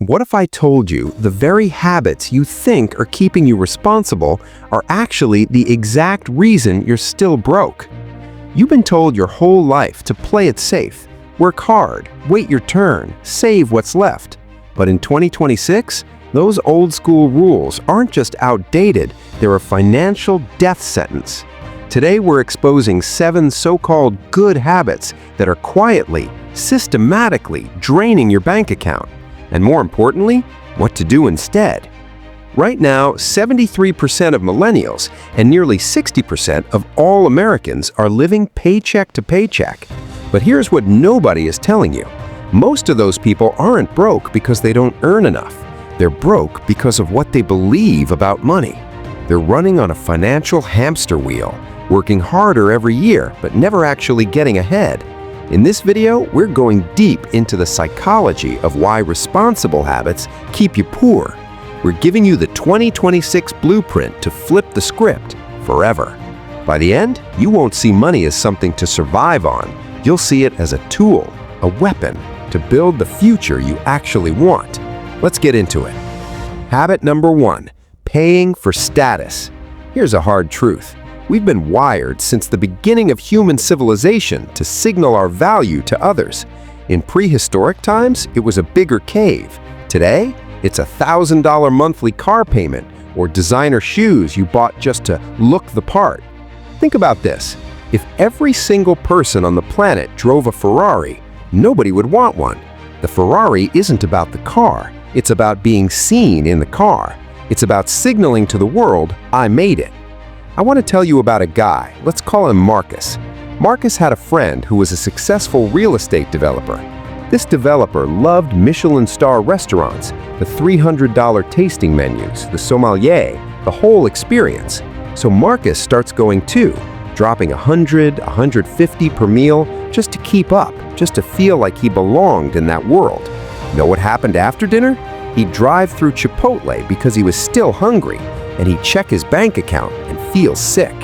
What if I told you the very habits you think are keeping you responsible are actually the exact reason you're still broke? You've been told your whole life to play it safe, work hard, wait your turn, save what's left. But in 2026, those old school rules aren't just outdated, they're a financial death sentence. Today we're exposing 7 so-called good habits that are quietly, systematically draining your bank account. And more importantly, what to do instead. Right now, 73% of millennials and nearly 60% of all Americans are living paycheck to paycheck. But here's what nobody is telling you. Most of those people aren't broke because they don't earn enough. They're broke because of what they believe about money. They're running on a financial hamster wheel, working harder every year, but never actually getting ahead. In this video, we're going deep into the psychology of why responsible habits keep you poor. We're giving you the 2026 blueprint to flip the script forever. By the end, you won't see money as something to survive on. You'll see it as a tool, a weapon, to build the future you actually want. Let's get into it. Habit number 1, paying for status. Here's a hard truth. We've been wired since the beginning of human civilization to signal our value to others. In prehistoric times, it was a bigger cave. Today, it's a $1,000 monthly car payment or designer shoes you bought just to look the part. Think about this. If every single person on the planet drove a Ferrari, nobody would want one. The Ferrari isn't about the car. It's about being seen in the car. It's about signaling to the world, I made it. I want to tell you about a guy. Let's call him Marcus. Marcus had a friend who was a successful real estate developer. This developer loved Michelin star restaurants, the $300 tasting menus, the sommelier, the whole experience. So Marcus starts going too, dropping $100, $150 per meal just to keep up, just to feel like he belonged in that world. Know what happened after dinner? He'd drive through Chipotle because he was still hungry, and he'd check his bank account and feel sick.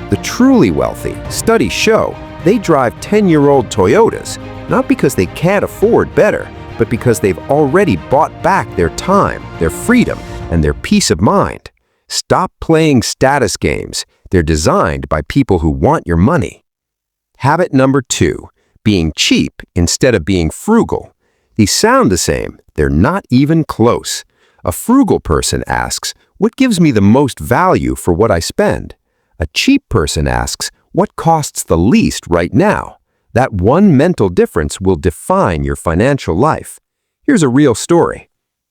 The truly wealthy, studies show, they drive 10-year-old Toyotas, not because they can't afford better, but because they've already bought back their time, their freedom, and their peace of mind. Stop playing status games. They're designed by people who want your money. Habit number 2, being cheap instead of being frugal. These sound the same, they're not even close. A frugal person asks, what gives me the most value for what I spend? A cheap person asks, what costs the least right now? That one mental difference will define your financial life. Here's a real story.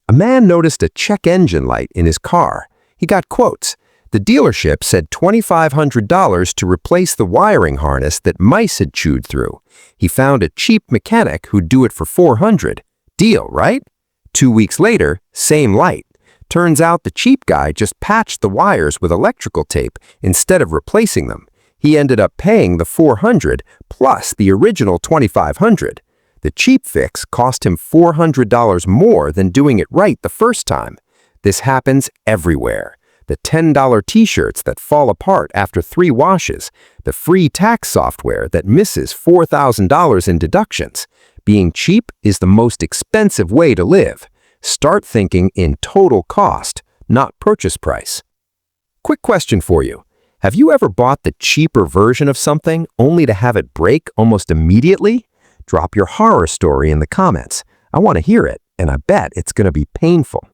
A man noticed a check engine light in his car. He got quotes. The dealership said $2,500 to replace the wiring harness that mice had chewed through. He found a cheap mechanic who'd do it for $400. Deal, right? 2 weeks later, same light. Turns out the cheap guy just patched the wires with electrical tape instead of replacing them. He ended up paying the $400 plus the original $2,500. The cheap fix cost him $400 more than doing it right the first time. This happens everywhere. The $10 t-shirts that fall apart after 3 washes, the free tax software that misses $4,000 in deductions. Being cheap is the most expensive way to live. Start thinking in total cost, not purchase price. Quick question for you. Have you ever bought the cheaper version of something only to have it break almost immediately? Drop your horror story in the comments. I want to hear it, and I bet it's going to be painful.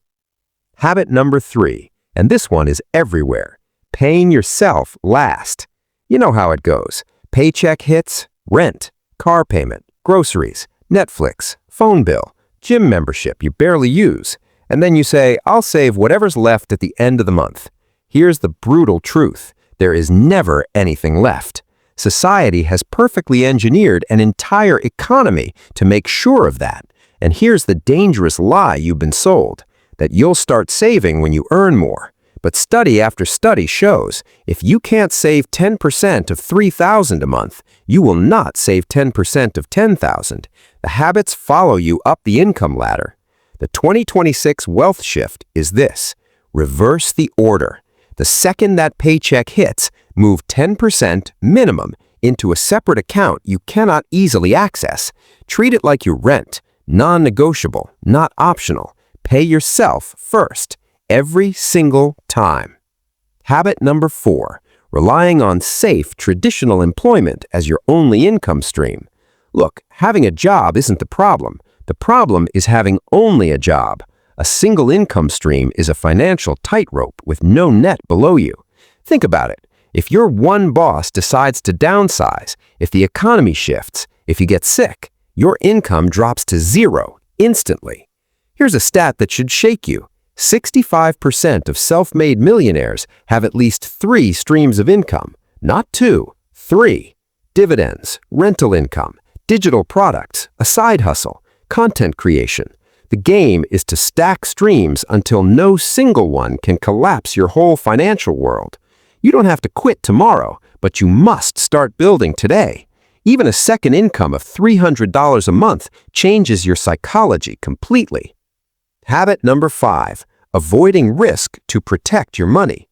Habit number 3, and this one is everywhere. Paying yourself last. You know how it goes. Paycheck hits, rent, car payment, groceries, Netflix, phone bill, gym membership you barely use, and then you say, I'll save whatever's left at the end of the month. Here's the brutal truth. There is never anything left. Society has perfectly engineered an entire economy to make sure of that. And here's the dangerous lie you've been sold, that you'll start saving when you earn more. But study after study shows, if you can't save 10% of $3,000 a month, you will not save 10% of $10,000. The habits follow you up the income ladder. The 2026 wealth shift is this: reverse the order. The second that paycheck hits, move 10% minimum into a separate account you cannot easily access. Treat it like your rent, non-negotiable, not optional. Pay yourself first, every single time. Habit number 4, relying on safe, traditional employment as your only income stream. Look, having a job isn't the problem. The problem is having only a job. A single income stream is a financial tightrope with no net below you. Think about it. If your one boss decides to downsize, if the economy shifts, if you get sick, your income drops to zero instantly. Here's a stat that should shake you. 65% of self-made millionaires have at least 3 streams of income. Not 2, 3. Dividends, rental income, digital products, a side hustle, content creation. The game is to stack streams until no single one can collapse your whole financial world. You don't have to quit tomorrow, but you must start building today. Even a second income of $300 a month changes your psychology completely. Habit number 5, avoiding risk to protect your money.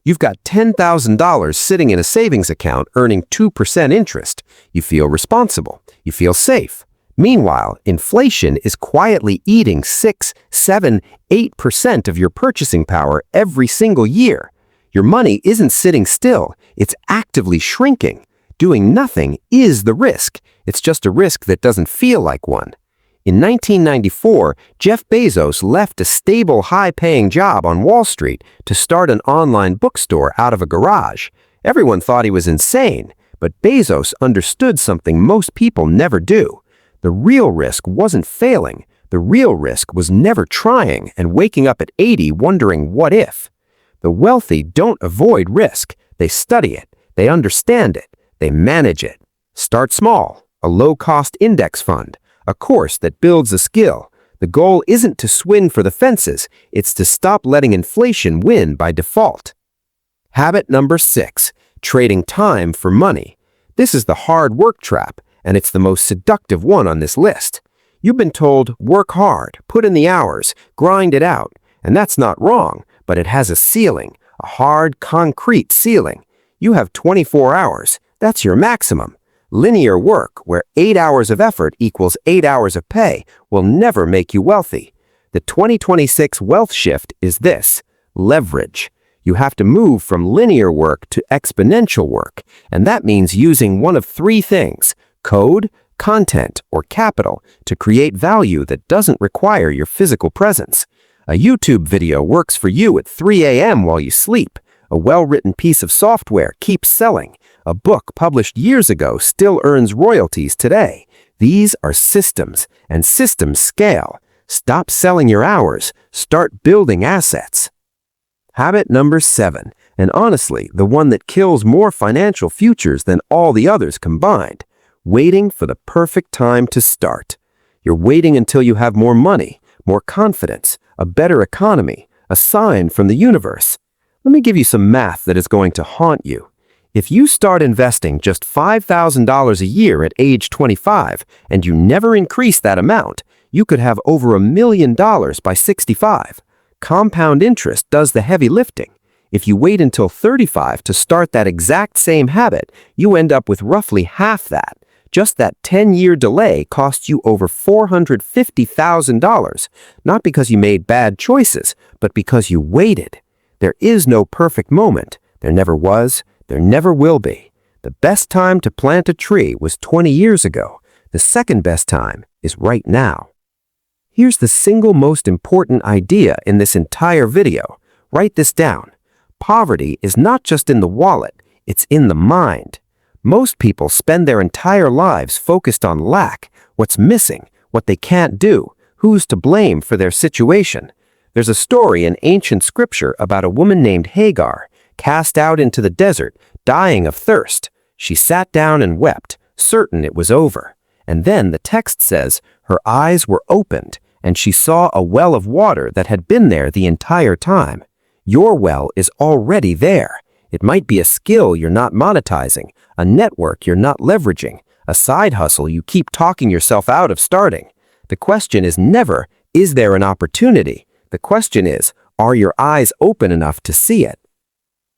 You've got $10,000 sitting in a savings account earning 2% interest. You feel responsible. You feel safe. Meanwhile, inflation is quietly eating 6, 7, 8% of your purchasing power every single year. Your money isn't sitting still. It's actively shrinking. Doing nothing is the risk. It's just a risk that doesn't feel like one. In 1994, Jeff Bezos left a stable, high-paying job on Wall Street to start an online bookstore out of a garage. Everyone thought he was insane, but Bezos understood something most people never do. The real risk wasn't failing. The real risk was never trying and waking up at 80 wondering what if. The wealthy don't avoid risk. They study it. They understand it. They manage it. Start small. A low-cost index fund. A course that builds a skill. The goal isn't to swing for the fences. It's to stop letting inflation win by default. Habit number 6, trading time for money. This is the hard work trap, and it's the most seductive one on this list. You've been told, work hard, put in the hours, grind it out, and that's not wrong, but it has a ceiling, a hard, concrete ceiling. You have 24 hours. That's your maximum. Linear work, where 8 hours of effort equals 8 hours of pay, will never make you wealthy. The 2026 wealth shift is this: leverage. You have to move from linear work to exponential work, and that means using one of 3 things: code, content, or capital to create value that doesn't require your physical presence. A YouTube video works for you at 3 a.m. while you sleep. A well-written piece of software keeps selling. A book published years ago still earns royalties today. These are systems, and systems scale. Stop selling your hours. Start building assets. Habit number 7, and honestly, the one that kills more financial futures than all the others combined: waiting for the perfect time to start. You're waiting until you have more money, more confidence, a better economy, a sign from the universe. Let me give you some math that is going to haunt you. If you start investing just $5,000 a year at age 25 and you never increase that amount, you could have over $1 million by 65. Compound interest does the heavy lifting. If you wait until 35 to start that exact same habit, you end up with roughly half that. Just that 10-year delay costs you over $450,000, not because you made bad choices, but because you waited. There is no perfect moment. There never was. There never will be. The best time to plant a tree was 20 years ago. The second best time is right now. Here's the single most important idea in this entire video. Write this down. Poverty is not just in the wallet, it's in the mind. Most people spend their entire lives focused on lack, what's missing, what they can't do, who's to blame for their situation. There's a story in ancient scripture about a woman named Hagar, cast out into the desert, dying of thirst. She sat down and wept, certain it was over. And then the text says her eyes were opened, and she saw a well of water that had been there the entire time. Your well is already there. It might be a skill you're not monetizing, a network you're not leveraging, a side hustle you keep talking yourself out of starting. The question is never, is there an opportunity? The question is, are your eyes open enough to see it?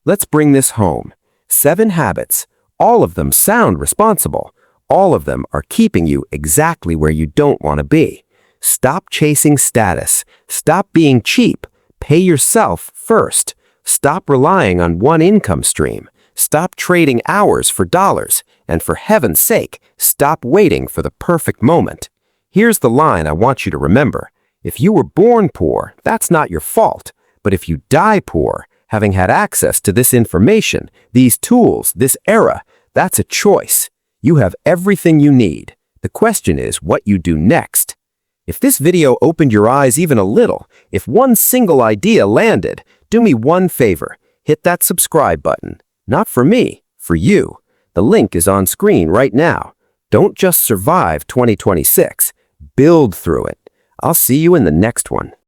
Let's bring this home. 7 habits. All of them sound responsible. All of them are keeping you exactly where you don't want to be. Stop chasing status. Stop being cheap. Pay yourself first. Stop relying on one income stream. Stop trading hours for dollars. And for heaven's sake, stop waiting for the perfect moment. Here's the line I want you to remember. If you were born poor, that's not your fault. But if you die poor, having had access to this information, these tools, this era, that's a choice. You have everything you need. The question is what you do next. If this video opened your eyes even a little, if one single idea landed, do me one favor. Hit that subscribe button. Not for me, for you. The link is on screen right now. Don't just survive 2026. Build through it. I'll see you in the next one.